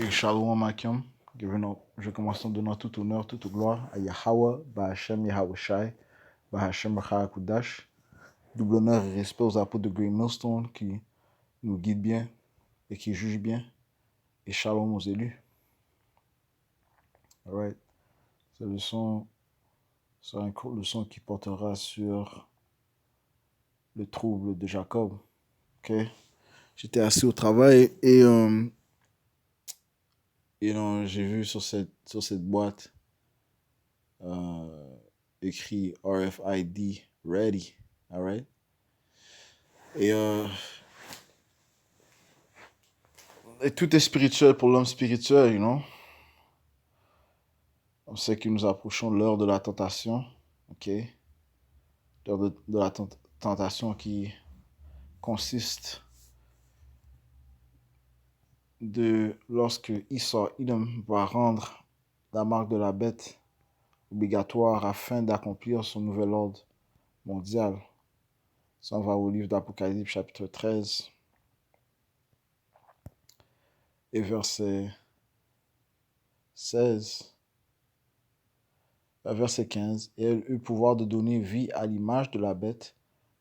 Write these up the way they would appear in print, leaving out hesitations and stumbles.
Et Shalom Akim, je commence en donnant tout honneur, toute gloire à Yahweh, Bahashem Yahawashi, Bahashem Kudash. Double honneur et respect aux apôtres de Green Millstone qui nous guident bien et qui jugent bien. Et Shalom aux élus. Alright. Cette leçon sera une courte leçon qui portera sur le trouble de Jacob. Ok. J'étais assis au travail et j'ai vu sur cette boîte écrit RFID ready. Alright. Et tout est spirituel pour l'homme spirituel, you know. On sait que nous approchons l'heure de la tentation, ok. L'heure de la tentation qui consiste de lorsque Esau Edom va rendre la marque de la bête obligatoire afin d'accomplir son nouvel ordre mondial. Ça, on va au livre d'Apocalypse chapitre 13 et verset 16. Verset 15. Et elle eut pouvoir de donner vie à l'image de la bête,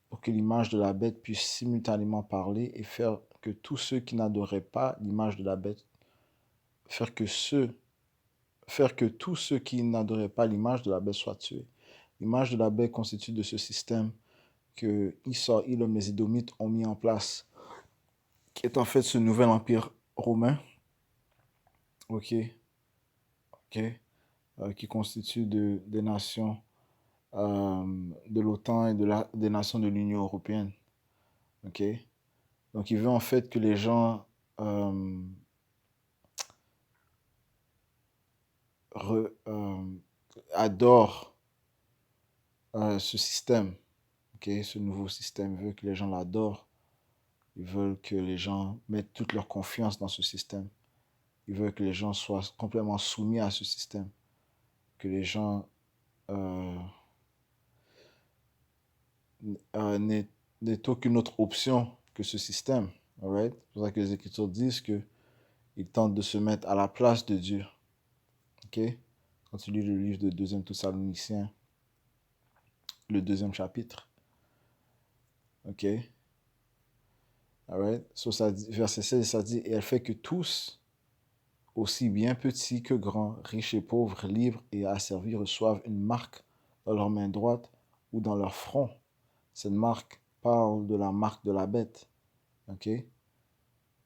pour que l'image de la bête puisse simultanément parler et faire que tous ceux qui n'adoraient pas l'image de la bête, faire que tous ceux qui n'adoraient pas l'image de la bête soient tués. L'image de la bête constitue de ce système que Esau, Edom, les Édomites ont mis en place, qui est en fait ce nouvel empire romain, ok, qui constitue des nations de l'OTAN et des nations de l'Union européenne. Ok. Donc, il veut en fait que les gens adorent ce système, ok, ce nouveau système. Il veut que les gens l'adorent. Ils veulent que les gens mettent toute leur confiance dans ce système. Ils veulent que les gens soient complètement soumis à ce système. Que les gens n'aient aucune autre option que ce système. Alright? C'est pour ça que les Écritures disent qu'ils tentent de se mettre à la place de Dieu. Ok? Quand tu lis le livre de 2 Thessaloniciens, le 2e chapitre. Ok? Alright? So, ça dit, verset 16, ça dit, et elle fait que tous, aussi bien petits que grands, riches et pauvres, libres et asservis, reçoivent une marque dans leur main droite ou dans leur front. Cette marque parle de la marque de la bête. Ok?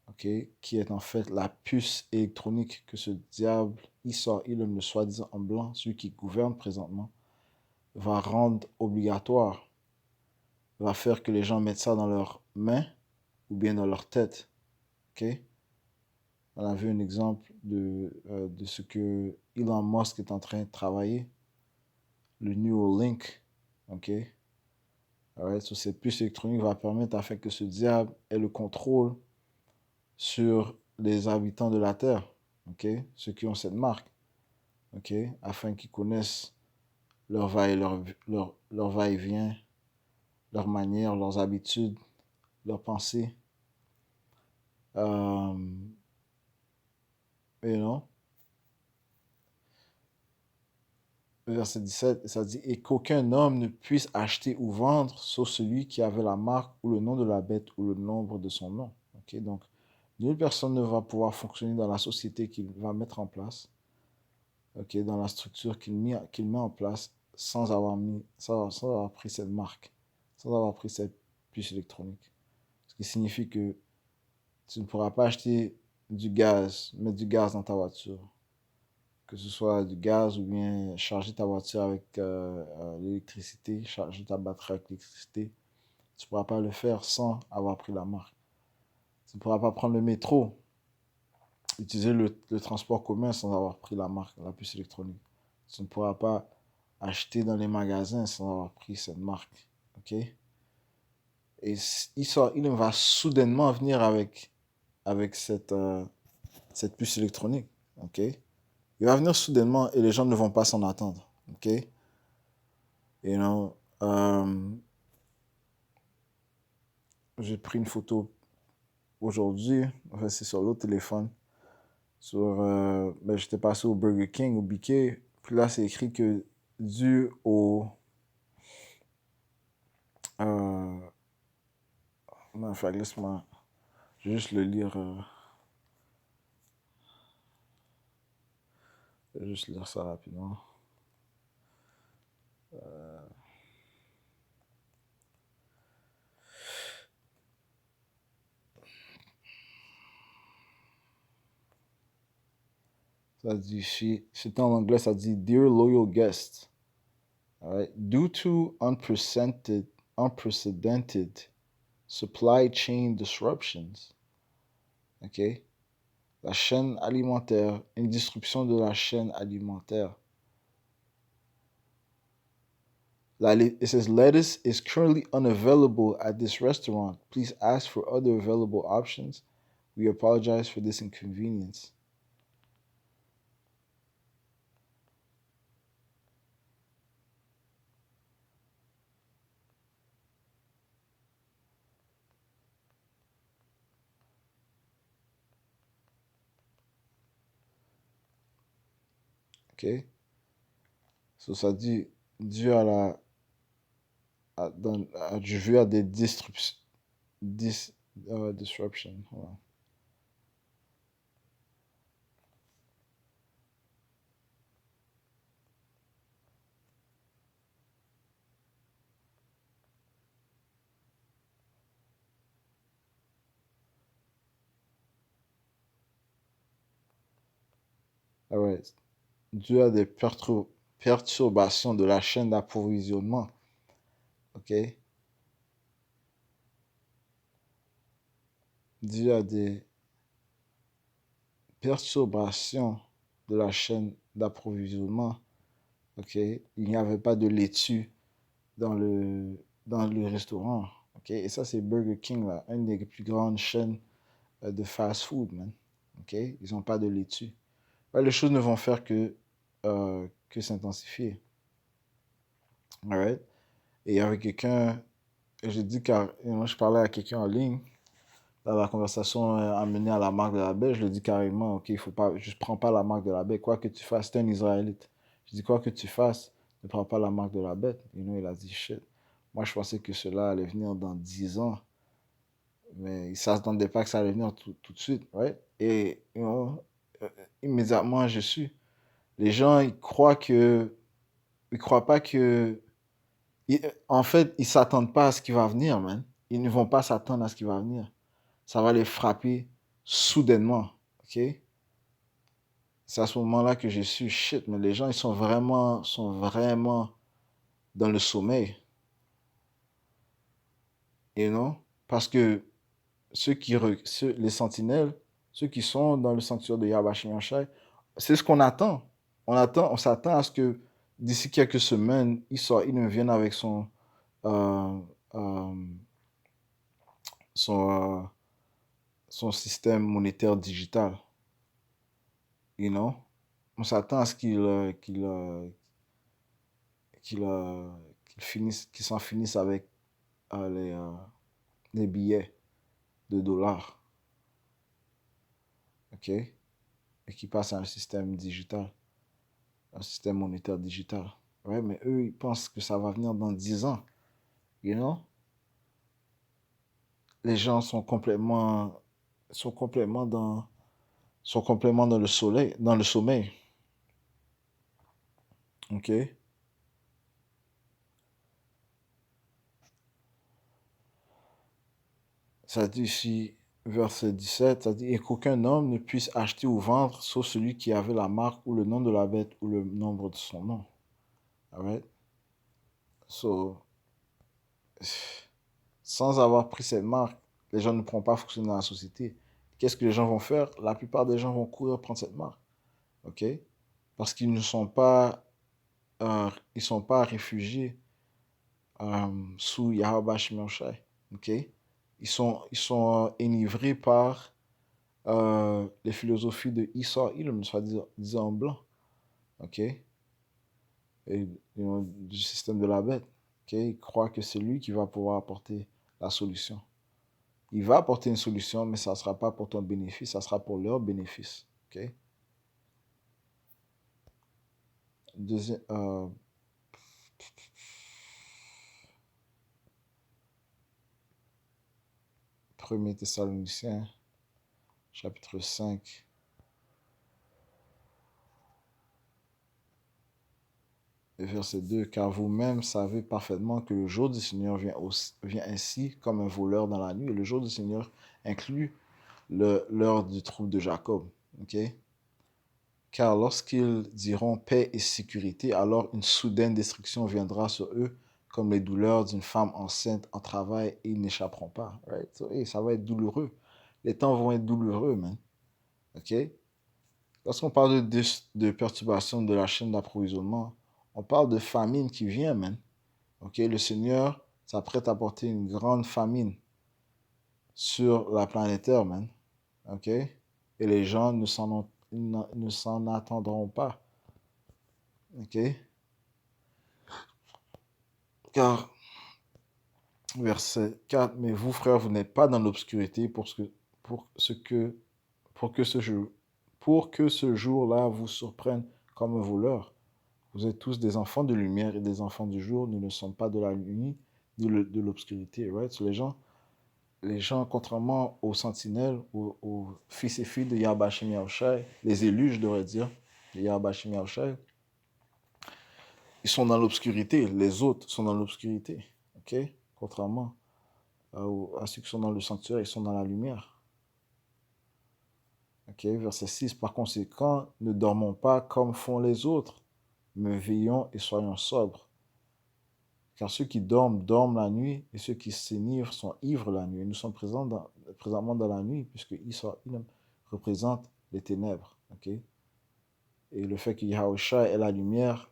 Ok? Qui est en fait la puce électronique que ce diable, Esau, le soi-disant en blanc, celui qui gouverne présentement, va rendre obligatoire. Va faire que les gens mettent ça dans leurs mains ou bien dans leur tête. Ok? On a vu un exemple de ce que Elon Musk est en train de travailler. Le Neuralink. Ok? Alright? So, cette puce électronique va permettre afin que ce diable ait le contrôle sur les habitants de la Terre. Ok? Ceux qui ont cette marque. Ok? Afin qu'ils connaissent leur va-et-vient, leurs manières, leurs habitudes, leurs pensées. You know? Verset 17, ça dit, et qu'aucun homme ne puisse acheter ou vendre, sauf celui qui avait la marque ou le nom de la bête ou le nombre de son nom. Okay? Donc, nulle personne ne va pouvoir fonctionner dans la société qu'il va mettre en place, okay? Dans la structure qu'il met en place, sans avoir pris cette marque, sans avoir pris cette puce électronique. Ce qui signifie que tu ne pourras pas acheter du gaz, mettre du gaz dans ta voiture, que ce soit du gaz ou bien charger ta voiture avec l'électricité, charger ta batterie avec l'électricité. Tu ne pourras pas le faire sans avoir pris la marque. Tu ne pourras pas prendre le métro, utiliser le transport commun sans avoir pris la marque, la puce électronique. Tu ne pourras pas acheter dans les magasins sans avoir pris cette marque. Ok? Et il va soudainement venir avec cette puce électronique. Ok? Il va venir soudainement et les gens ne vont pas s'en attendre. Ok? You know, j'ai pris une photo aujourd'hui, enfin c'est sur l'autre téléphone. Ben, j'étais passé au Burger King, au BK. Puis là, c'est écrit que dû au... Non, fait, laisse-moi juste le lire. Je vais juste lire ça rapidement. Ça dit ici, c'est en anglais, ça dit Dear loyal guest, all right, due to unprecedented supply chain disruptions, ok, la chaîne alimentaire, une disruption de la chaîne alimentaire. It says lettuce is currently unavailable at this restaurant. Please ask for other available options. We apologize for this inconvenience. Ok? So ça dit, dû à la, dû à des disruption. Hold on. All right. Dû à des perturbations de la chaîne d'approvisionnement. Ok? Dû à des perturbations de la chaîne d'approvisionnement. Ok? Il n'y avait pas de laitue dans le restaurant. Ok? Et ça, c'est Burger King, là, une des plus grandes chaînes de fast-food, man. Ok? Ils n'ont pas de laitue. Ouais, les choses ne vont faire que s'intensifier. Alright? Et il y avait quelqu'un, j'ai dit, car je parlais à quelqu'un en ligne, là, la conversation a mené à la marque de la baie, je lui ai dit carrément, ok, il faut pas, je prends pas la marque de la baie, quoi que tu fasses, t'es un Israélite. Je dis, quoi que tu fasses, ne prends pas la marque de la bête. Il a dit, shit. Moi, je pensais que cela allait venir dans 10 ans, mais il ne s'attendait pas que ça allait venir tout de suite, right? Et, immédiatement, je suis. Les gens, ils croient pas que, en fait, ils s'attendent pas à ce qui va venir, man. Ils ne vont pas s'attendre à ce qui va venir. Ça va les frapper soudainement, ok? C'est à ce moment-là que je suis shit, mais les gens, ils sont vraiment dans le sommeil, you know? Parce que les sentinelles, ceux qui sont dans le sanctuaire de Yahweh Shai, c'est ce qu'on attend. On s'attend à ce que d'ici quelques semaines, il nous vienne avec euh, euh, son, son système monétaire digital, you know? On s'attend à ce qu'il s'en finisse avec les billets de dollars, ok? Et qu'il passe à un système digital, un système monétaire digital. Ouais, mais eux, ils pensent que ça va venir dans 10 ans, you know? Les gens sont complètement dans, sont complètement dans le sommeil, ok? Ça dit ici, verset 17, ça dit, et qu'aucun homme ne puisse acheter ou vendre, sauf celui qui avait la marque ou le nom de la bête ou le nombre de son nom. Alright? So, sans avoir pris cette marque, les gens ne pourront pas fonctionner dans la société. Qu'est-ce que les gens vont faire? La plupart des gens vont courir prendre cette marque. OK? Parce qu'ils ne sont pas, ils sont pas réfugiés sous Yahweh Shai. OK? Ils sont enivrés par les philosophies de Esau Ilm, soit disant blanc. OK? Et du système de la bête. OK? Ils croient que c'est lui qui va pouvoir apporter la solution. Il va apporter une solution, mais ça ne sera pas pour ton bénéfice, ça sera pour leur bénéfice. OK? Deuxième, 1 Thessaloniciens, chapitre 5, verset 2. Car vous-même savez parfaitement que le jour du Seigneur vient ainsi comme un voleur dans la nuit. Et le jour du Seigneur inclut l'heure du trouble de Jacob. OK? Car lorsqu'ils diront paix et sécurité, alors une soudaine destruction viendra sur eux, comme les douleurs d'une femme enceinte en travail, et ils n'échapperont pas. Right? So, hey, ça va être douloureux. Les temps vont être douloureux, man. OK? Lorsqu'on parle de perturbation de la chaîne d'approvisionnement, on parle de famine qui vient, man. OK? Le Seigneur s'apprête à porter une grande famine sur la planète Terre, man. OK? Et les gens ne s'en attendront pas. OK? Car, verset 4, mais vous, frères, vous n'êtes pas dans l'obscurité pour que ce jour, pour que ce jour-là vous surprenne comme un voleur. Vous êtes tous des enfants de lumière et des enfants du jour. Nous ne sommes pas de la nuit ni de l'obscurité. Right? So, les gens, contrairement aux sentinelles, aux fils et filles de Yahweh Shem Yahushai, les élus, je devrais dire, de Yahweh Shem Yahushai, ils sont dans l'obscurité. Les autres sont dans l'obscurité. OK? Contrairement à ceux qui sont dans le sanctuaire, ils sont dans la lumière. OK? Verset 6. Par conséquent, ne dormons pas comme font les autres, mais veillons et soyons sobres. Car ceux qui dorment, dorment la nuit, et ceux qui s'enivrent sont ivres la nuit. Et nous sommes présentement dans la nuit, puisque Isa représente les ténèbres. Okay? Et le fait que Yahushua est la lumière,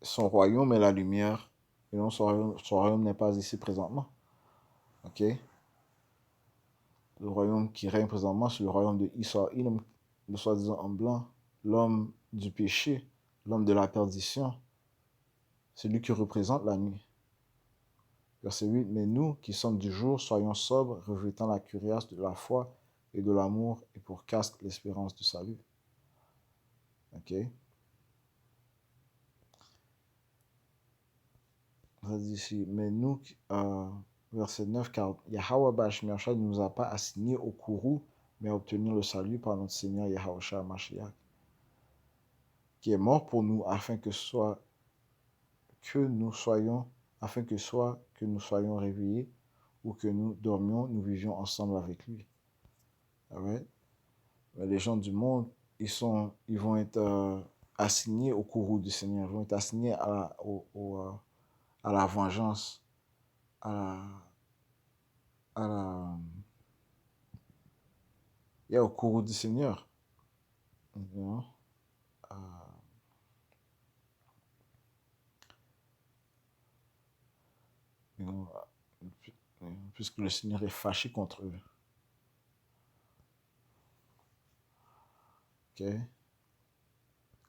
son royaume est la lumière, et non, son royaume n'est pas ici présentement. Okay? Le royaume qui règne présentement, c'est le royaume de Isa, le soi-disant homme blanc, l'homme du péché, l'homme de la perdition. C'est lui qui représente la nuit. Verset 8, mais nous qui sommes du jour, soyons sobres, revêtant la cuirasse de la foi et de l'amour, et pour casque l'espérance du salut. Ok? Ça dit ici, mais nous, verset 9, car Yahweh Bashmiachad ne nous a pas assignés au courroux, mais à obtenir le salut par notre Seigneur Yahushua Mashiach, qui est mort pour nous, afin que nous soyons réveillés, ou que nous dormions, nous vivions ensemble avec lui. Alright? Les gens du monde, ils vont être assignés au courroux du Seigneur, ils vont être assignés à la vengeance, à la, à la, au courroux du Seigneur. You know? You know, puisque le Seigneur est fâché contre eux. Ok?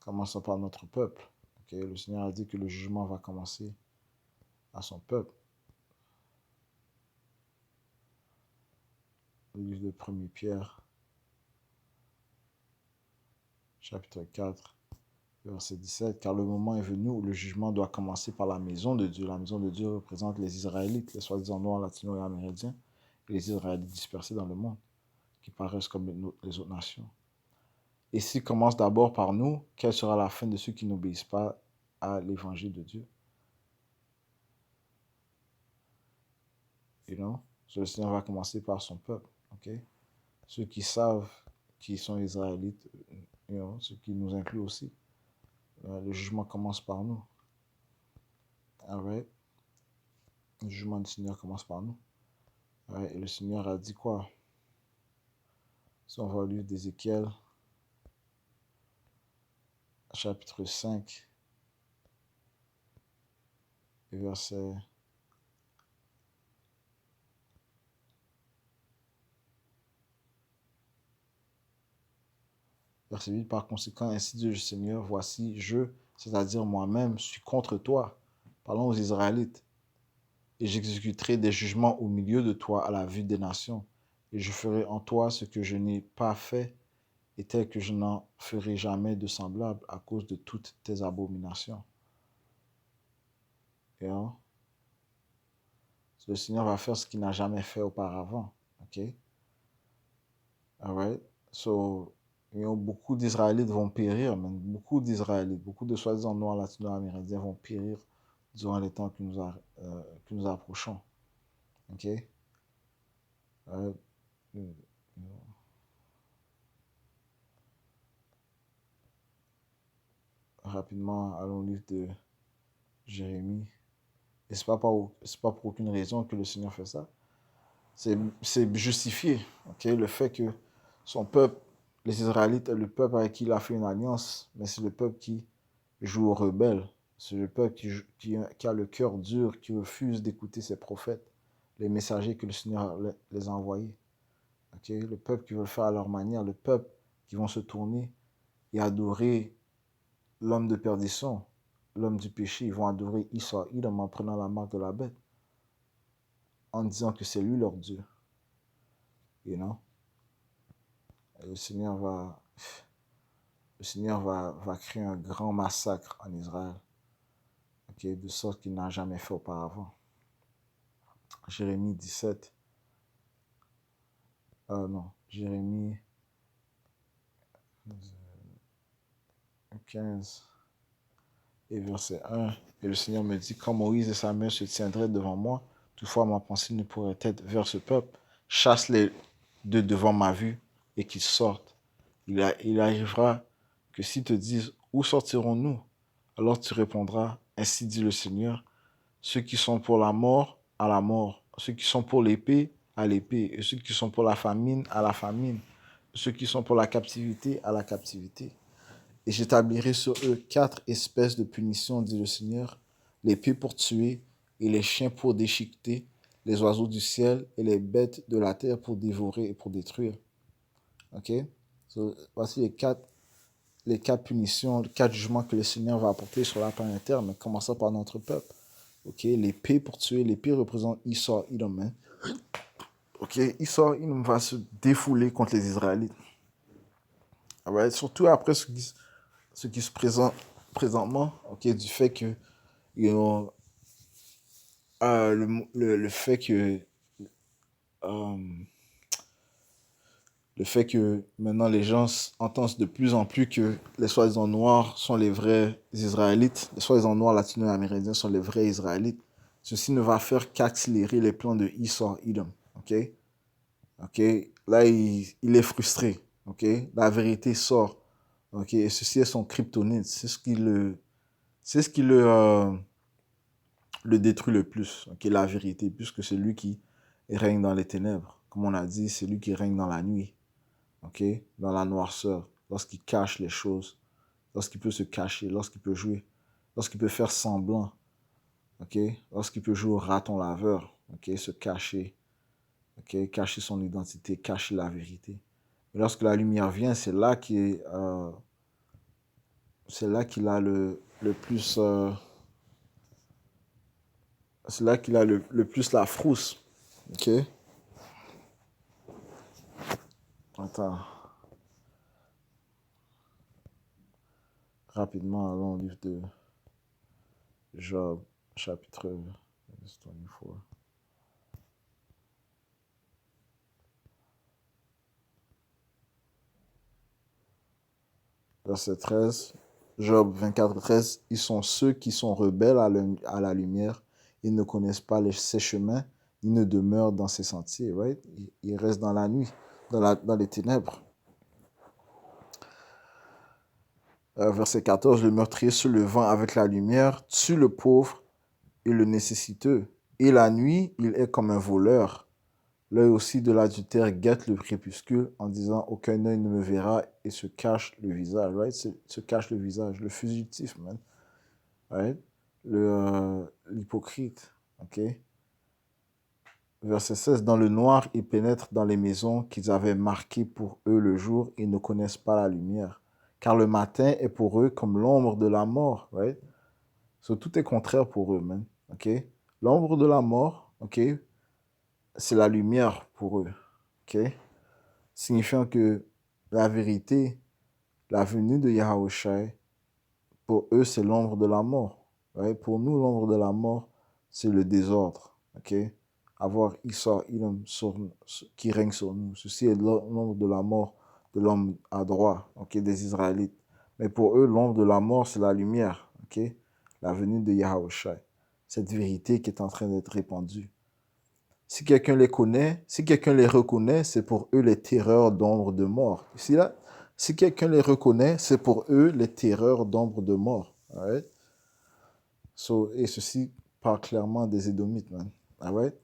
Commençons par notre peuple. Ok? Le Seigneur a dit que le jugement va commencer à son peuple. Le livre de 1 Pierre, chapitre 4, verset 17. Car le moment est venu où le jugement doit commencer par la maison de Dieu. La maison de Dieu représente les Israélites, les soi-disant noirs, latinos et amérindiens, et les Israélites dispersés dans le monde, qui paraissent comme les autres nations. Et s'il commence d'abord par nous, quelle sera la fin de ceux qui n'obéissent pas à l'évangile de Dieu? You know? So, le Seigneur va commencer par son peuple. Okay? Ceux qui savent qui sont Israélites, you know, ce qui nous inclut aussi. Le jugement commence par nous. Alright? Le jugement du Seigneur commence par nous. Alright? Et le Seigneur a dit quoi? Si on va au livre d'Ézéchiel, chapitre 5, verset 8, par conséquent, ainsi dit le Seigneur, voici, c'est-à-dire moi-même, suis contre toi. Parlons aux Israélites. Et j'exécuterai des jugements au milieu de toi à la vue des nations. Et je ferai en toi ce que je n'ai pas fait et tel que je n'en ferai jamais de semblable à cause de toutes tes abominations. You know? So, le Seigneur va faire ce qu'il n'a jamais fait auparavant. OK? Alright? So, you know, beaucoup d'Israélites vont périr, man. Beaucoup d'Israélites, beaucoup de soi-disant noirs latino-amérindiens vont périr durant les temps que nous approchons. OK? Alright? Rapidement, allons au livre de Jérémie. Et c'est pas pour aucune raison que le Seigneur fait ça. C'est justifié. Okay? Le fait que son peuple, les Israélites, est le peuple avec qui il a fait une alliance, mais c'est le peuple qui joue au rebelle. C'est le peuple qui a le cœur dur, qui refuse d'écouter ses prophètes, les messagers que le Seigneur les a envoyés. Okay? Le peuple qui veut le faire à leur manière, le peuple qui vont se tourner et adorer l'homme de perdition, l'homme du péché. Ils vont adorer Issa, Idam en prenant la marque de la bête, en disant que c'est lui leur Dieu. You know? Et le Seigneur va créer un grand massacre en Israël, okay, de sorte qu'il n'a jamais fait auparavant. Jérémie 17, non, Jérémie 15 et verset 1. Et le Seigneur me dit, quand Moïse et Samuel se tiendraient devant moi, toutefois ma pensée ne pourrait être vers ce peuple. Chasse-les de devant ma vue et qu'ils sortent. Il arrivera que s'ils te disent, où sortirons-nous? Alors tu répondras, ainsi dit le Seigneur, ceux qui sont pour la mort, à la mort, ceux qui sont pour l'épée, à l'épée, et ceux qui sont pour la famine, à la famine, ceux qui sont pour la captivité, à la captivité. Et j'établirai sur eux 4 espèces de punitions, dit le Seigneur, l'épée pour tuer, et les chiens pour déchiqueter, les oiseaux du ciel et les bêtes de la terre pour dévorer et pour détruire. Ok? So, voici les quatre punitions, les 4 jugements que le Seigneur va apporter sur la planète Terre, mais commençant par notre peuple. Ok? L'épée pour tuer, l'épée représente Esau, Edom. Hein? Ok? Esau, Edom va se défouler contre les Israélites. Right? Surtout après ce qui se présente présentement, ok, du fait que, you know, le fait que le fait que maintenant les gens entendent de plus en plus que les soi-disant noirs sont les vrais Israélites, les soi-disant noirs latino-amérindiens sont les vrais Israélites, ceci ne va faire qu'accélérer les plans de Esau, Edom. Ok? Ok? Là, il est frustré. Ok? La vérité sort. Ok? Et ceci est son kryptonite. C'est ce qui le détruit le plus. Ok? La vérité, puisque c'est lui qui règne dans les ténèbres. Comme on a dit, c'est lui qui règne dans la nuit. Ok? Dans la noirceur. Lorsqu'il cache les choses. Lorsqu'il peut se cacher. Lorsqu'il peut jouer. Lorsqu'il peut faire semblant. Ok? Lorsqu'il peut jouer au raton laveur. Ok? Se cacher. Ok? Cacher son identité. Cacher la vérité. Et lorsque la lumière vient, c'est là qu'il a le plus... c'est là qu'il a le plus la frousse. Ok? Attends. Rapidement, allons au livre de Job, chapitre 24. Verset 13. Job 24, 13. Ils sont ceux qui sont rebelles à la lumière. Ils ne connaissent pas ses chemins. Ils ne demeurent dans ses sentiers. Right? Ils restent dans la nuit, dans les ténèbres. Verset 14. Le meurtrier se levant avec la lumière tue le pauvre et le nécessiteux. Et la nuit, il est comme un voleur. L'œil aussi de l'adultère guette le crépuscule en disant aucun œil ne me verra et se cache le visage. Right? Se cache le visage. Le fugitif, man. Right? L'hypocrite. Ok? Verset 16. Dans le noir, ils pénètrent dans les maisons qu'ils avaient marquées pour eux le jour et ne connaissent pas la lumière. Car le matin est pour eux comme l'ombre de la mort. Right? So, tout est contraire pour eux, man. Ok? L'ombre de la mort, ok? C'est la lumière pour eux. Ok? Signifiant que la vérité, la venue de Yahushua, pour eux, c'est l'ombre de la mort. Right? Pour nous, l'ombre de la mort, c'est le désordre. Okay? Avoir Issa, Ilum qui règne sur nous. Ceci est l'ombre de la mort de l'homme à droite, okay? Des Israélites. Mais pour eux, l'ombre de la mort, c'est la lumière. Okay? La venue de Yahushua. Cette vérité qui est en train d'être répandue. Si quelqu'un les connaît, si quelqu'un les reconnaît, c'est pour eux les terreurs d'ombre de mort. Ici, là, si quelqu'un les reconnaît, c'est pour eux les terreurs d'ombre de mort. Alright? So, et ceci parle clairement des Édomites, man. Alright?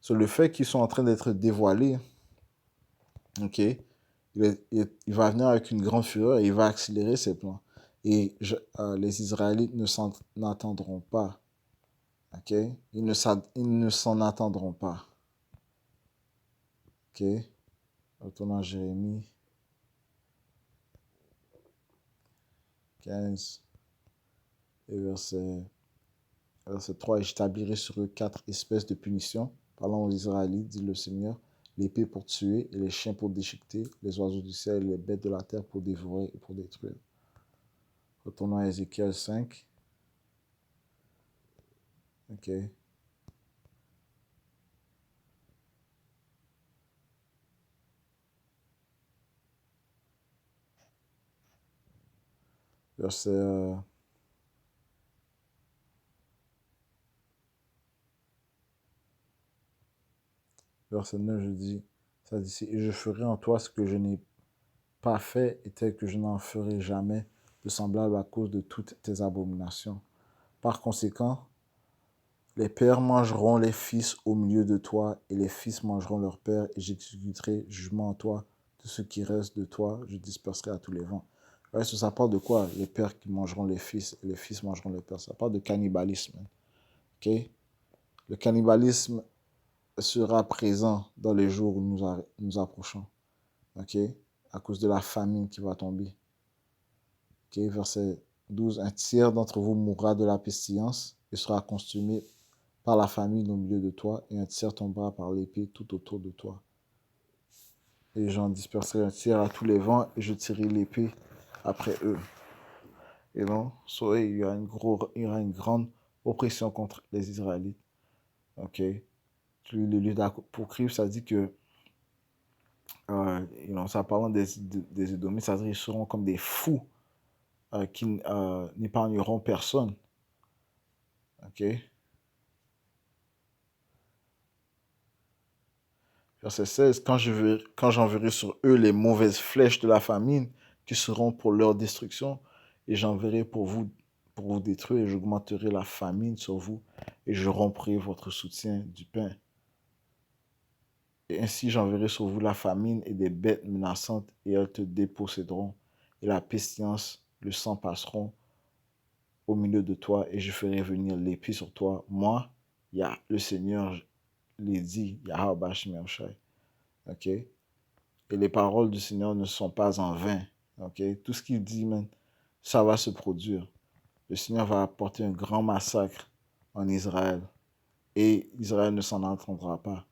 So, le fait qu'ils sont en train d'être dévoilés, ok, il va venir avec une grande fureur et il va accélérer ses plans. Et les Israélites ne s'en attendront pas. Ok? Ils ne s'en attendront pas. Ok? Retournons à Jérémie 15 et verset 3. Et j'établirai sur eux 4 espèces de punitions. Parlant aux Israélites, dit le Seigneur, l'épée pour tuer et les chiens pour déchiqueter, les oiseaux du ciel et les bêtes de la terre pour dévorer et pour détruire. Retournons à Ézéchiel 5. Ok. Verset, verset 9, je dis, ça dit ici, et je ferai en toi ce que je n'ai pas fait et tel que je n'en ferai jamais de semblable à cause de toutes tes abominations. Par conséquent, les pères mangeront les fils au milieu de toi, et les fils mangeront leurs pères, et j'exécuterai jugement en toi. De ce qui reste de toi, je disperserai à tous les vents. Ouais, ça parle de quoi? Les pères qui mangeront les fils, et les fils mangeront les pères. Ça parle de cannibalisme. Okay? Le cannibalisme sera présent dans les jours où nous approchons. Okay? À cause de la famine qui va tomber. Okay? Verset 12. Un tiers d'entre vous mourra de la pestilence et sera consumé par la famine au milieu de toi, et un tiers tombera par l'épée tout autour de toi. Et j'en disperserai un tiers à tous les vents, et je tirerai l'épée après eux. Et non, il y aura une grande oppression contre les Israélites. Ok. Le livre d'Apocryphe, ça dit que, ça parlant des Édomites, ça dit qu'ils seront comme des fous qui n'épargneront personne. Ok. Verset 16, quand j'enverrai sur eux les mauvaises flèches de la famine qui seront pour leur destruction, et j'enverrai pour vous détruire, et j'augmenterai la famine sur vous, et je romprai votre soutien du pain. Et ainsi j'enverrai sur vous la famine et des bêtes menaçantes, et elles te déposséderont, et la pestilence, le sang passeront au milieu de toi, et je ferai venir l'épée sur toi. Moi, le Seigneur l'ai dit, Yahweh Bashim Yahushai. Ok? Et les paroles du Seigneur ne sont pas en vain. Ok? Tout ce qu'il dit, man, ça va se produire. Le Seigneur va apporter un grand massacre en Israël. Et Israël ne s'en entendra pas.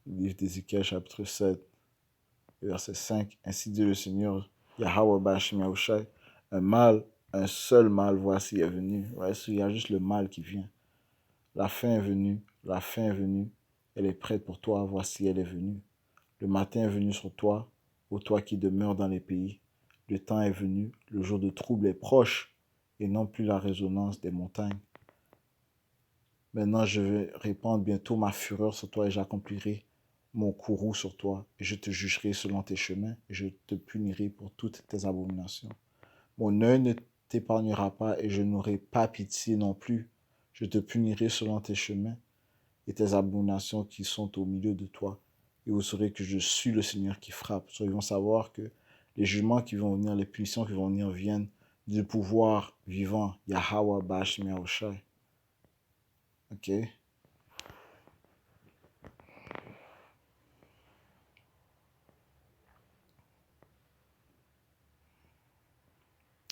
Livre d'Ézéchiel, chapitre 7, verset 5. Ainsi dit le Seigneur, Yahweh Bashim Yahushai, un seul mal, voici, est venu. Ouais, il y a juste le mal qui vient. La fin est venue, la fin est venue. Elle est prête pour toi, voici, elle est venue. Le matin est venu sur toi, ô toi qui demeures dans les pays. Le temps est venu, le jour de trouble est proche, et non plus la résonance des montagnes. Maintenant, je vais répandre bientôt ma fureur sur toi et j'accomplirai mon courroux sur toi et je te jugerai selon tes chemins et je te punirai pour toutes tes abominations. Mon œil ne t'épargnera pas et je n'aurai pas pitié non plus. Je te punirai selon tes chemins et tes abominations qui sont au milieu de toi. Et vous saurez que je suis le Seigneur qui frappe. So, ils vont savoir que les jugements qui vont venir, les punitions qui vont venir viennent du pouvoir vivant, Yahweh Bashim Yahushai. Ok?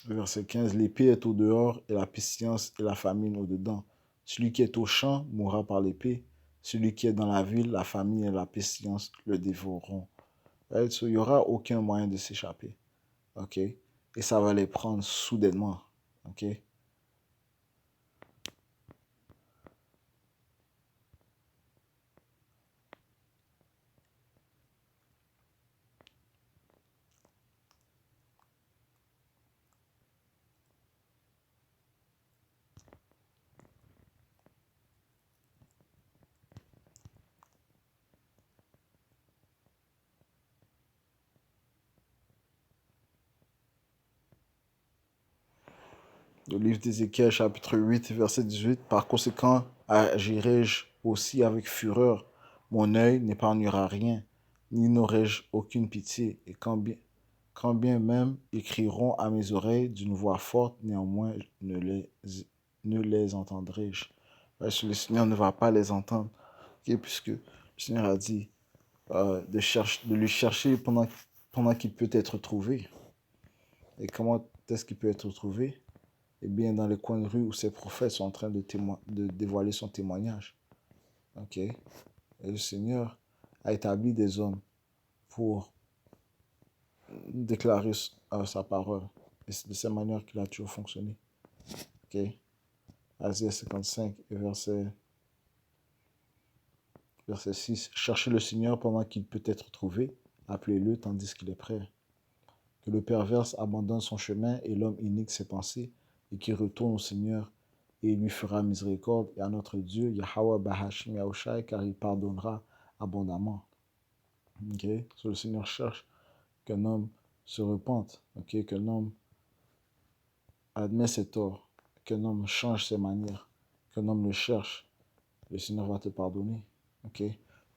Verset 15, l'épée est au dehors et la pestilence et la famine au dedans. Celui qui est au champ mourra par l'épée. Celui qui est dans la ville, la famine et la pestilence le dévoreront. Right? So, il n'y aura aucun moyen de s'échapper. OK? Et ça va les prendre soudainement. OK? Le livre d'Ézéchiel, chapitre 8, verset 18. Par conséquent, agirai-je aussi avec fureur. Mon œil n'épargnera rien, ni n'aurai-je aucune pitié. Et quand bien même ils crieront à mes oreilles d'une voix forte, néanmoins ne les entendrai-je. Parce que le Seigneur ne va pas les entendre. Okay? Puisque le Seigneur a dit de lui chercher pendant qu'il peut être trouvé. Et comment est-ce qu'il peut être trouvé? Eh bien, dans les coins de rue où ces prophètes sont en train de dévoiler son témoignage. OK? Et le Seigneur a établi des hommes pour déclarer sa parole. Et c'est de cette manière qu'il a toujours fonctionné. OK? Asaïe 55, verset 6. Cherchez le Seigneur pendant qu'il peut être trouvé. Appelez-le tandis qu'il est prêt. Que le perverse abandonne son chemin et l'homme inique ses pensées et qu'il retourne au Seigneur et il lui fera miséricorde et à notre Dieu, Yahweh Bahashim Yahushai, car il pardonnera abondamment. Ok? So, le Seigneur cherche qu'un homme se repente, ok? Qu'un homme admet ses torts, qu'un homme change ses manières, qu'un homme le cherche. Le Seigneur va te pardonner. Ok?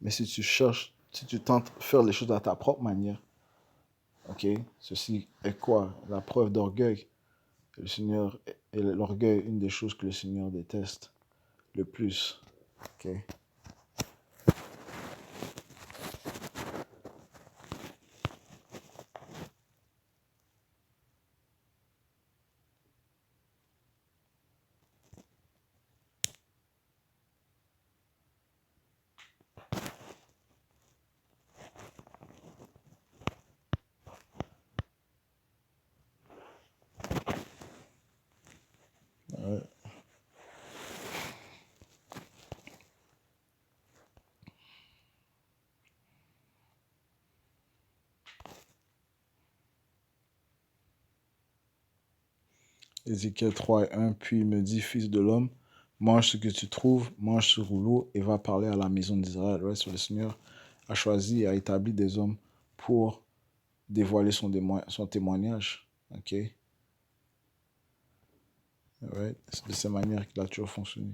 Mais si tu cherches, si tu tentes de faire les choses à ta propre manière, ok? Ceci est quoi? La preuve d'orgueil. Le Seigneur, et l'orgueil est une des choses que le Seigneur déteste le plus. Ok? Ouais. Ézéchiel 3 et 1, puis il me dit, fils de l'homme, mange ce que tu trouves, mange ce rouleau et va parler à la maison d'Israël. Ouais, le Seigneur a choisi et a établi des hommes pour dévoiler son témoignage. Ok? Ouais, c'est de cette manière qu'il a toujours fonctionné.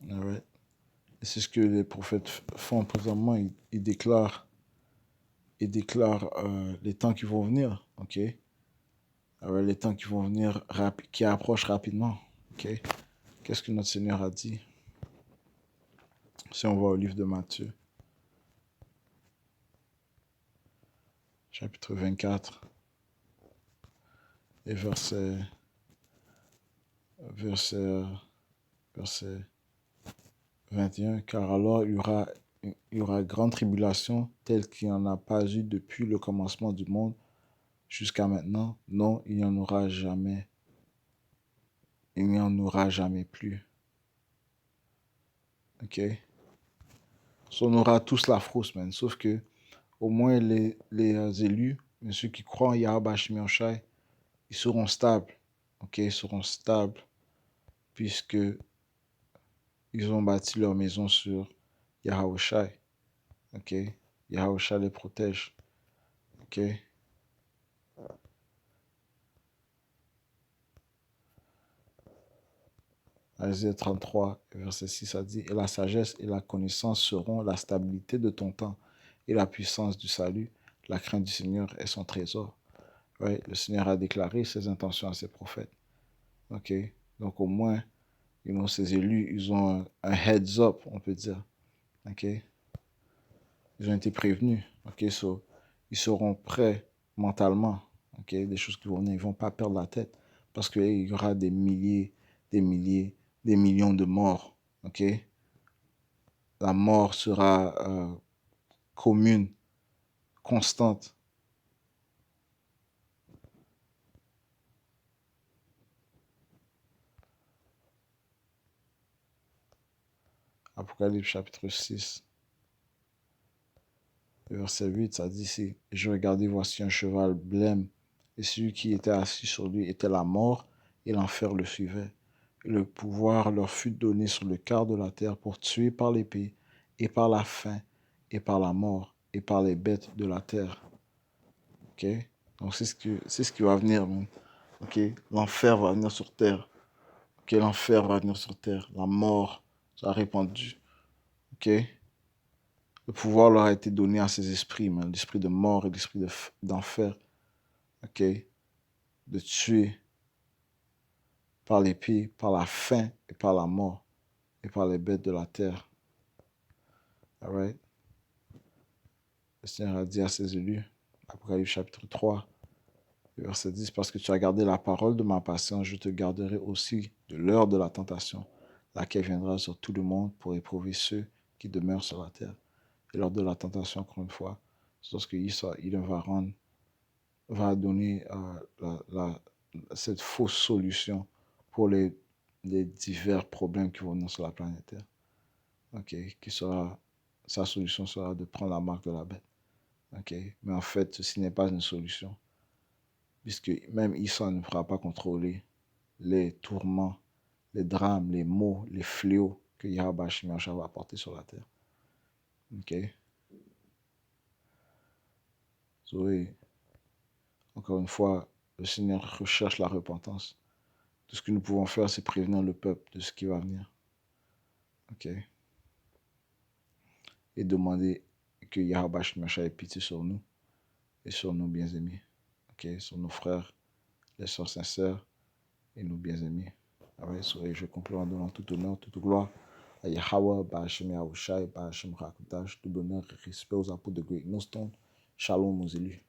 Ouais. Et c'est ce que les prophètes font présentement. Ils déclarent les temps qui vont venir. Ok? Ouais, les temps qui vont venir, qui approchent rapidement. Ok? Qu'est-ce que notre Seigneur a dit? Si on va au livre de Matthieu, chapitre 24, et verset 21, car alors il y aura grande tribulation telle qu'il n'y en a pas eu depuis le commencement du monde jusqu'à maintenant. Non, il n'y en aura jamais. Il n'y en aura jamais plus. Ok? So, on aura tous la frousse, man. Sauf que, au moins, les élus, ceux qui croient en Yahweh Hashem Yahushai, ils seront stables. Ok? Ils seront stables puisque ils ont bâti leur maison sur Yahweh Shai. Ok? Yahweh Shai les protège. Ok? Isaïe 33, verset 6, ça dit, et la sagesse et la connaissance seront la stabilité de ton temps et la puissance du salut. La crainte du Seigneur est son trésor. Ouais, le Seigneur a déclaré ses intentions à ses prophètes. Ok? Donc au moins, ces élus, ils ont un heads up, on peut dire. Ok? Ils ont été prévenus. Ok? So, ils seront prêts mentalement. Ok? Des choses qui vont venir, ils ne vont pas perdre la tête. Parce qu'il y aura des milliers, des millions de morts. Ok? La mort sera commune, constante. Apocalypse chapitre 6, verset 8, ça dit ici, je regardais, voici un cheval blême, et celui qui était assis sur lui était la mort, et l'enfer le suivait. Et le pouvoir leur fut donné sur le quart de la terre pour tuer par l'épée, et par la faim, et par la mort, et par les bêtes de la terre. Ok? Donc c'est ce qui va venir, man. Ok? L'enfer va venir sur terre. Ok? L'enfer va venir sur terre. La mort sera répandue. Ok? Le pouvoir leur a été donné à ces esprits, l'esprit de mort et l'esprit d'enfer, ok, de tuer par l'épée, par la faim et par la mort et par les bêtes de la terre. All right? Le Seigneur a dit à ses élus, Apocalypse chapitre 3, verset 10, parce que tu as gardé la parole de ma patience, je te garderai aussi de l'heure de la tentation, laquelle viendra sur tout le monde pour éprouver ceux qui demeurent sur la terre. Et lors de la tentation, encore une fois, c'est lorsque il va donner cette fausse solution pour les divers problèmes qui vont venir sur la planète Terre. Ok, sa solution sera de prendre la marque de la bête. Ok, mais en fait, ceci n'est pas une solution, puisque même Issa ne pourra pas contrôler les tourments, les drames, les maux, les fléaux que Yahweh Shemyacha va apporter sur la terre. Ok, so, oui. Encore une fois, le Seigneur recherche la repentance. Tout ce que nous pouvons faire, c'est prévenir le peuple de ce qui va venir. Ok? Et demander que Yahweh ait pitié sur nous et sur nos bien-aimés. Ok? Sur nos frères, les sœurs sincères et nos bien-aimés. Alright? So, je conclue en donnant tout honneur, toute gloire à Yahweh, Ba'Hashem Yahushai, Ba'Hashem Rakutash, tout bonheur et respect aux apôtres de Great Millstone. Shalom aux élus.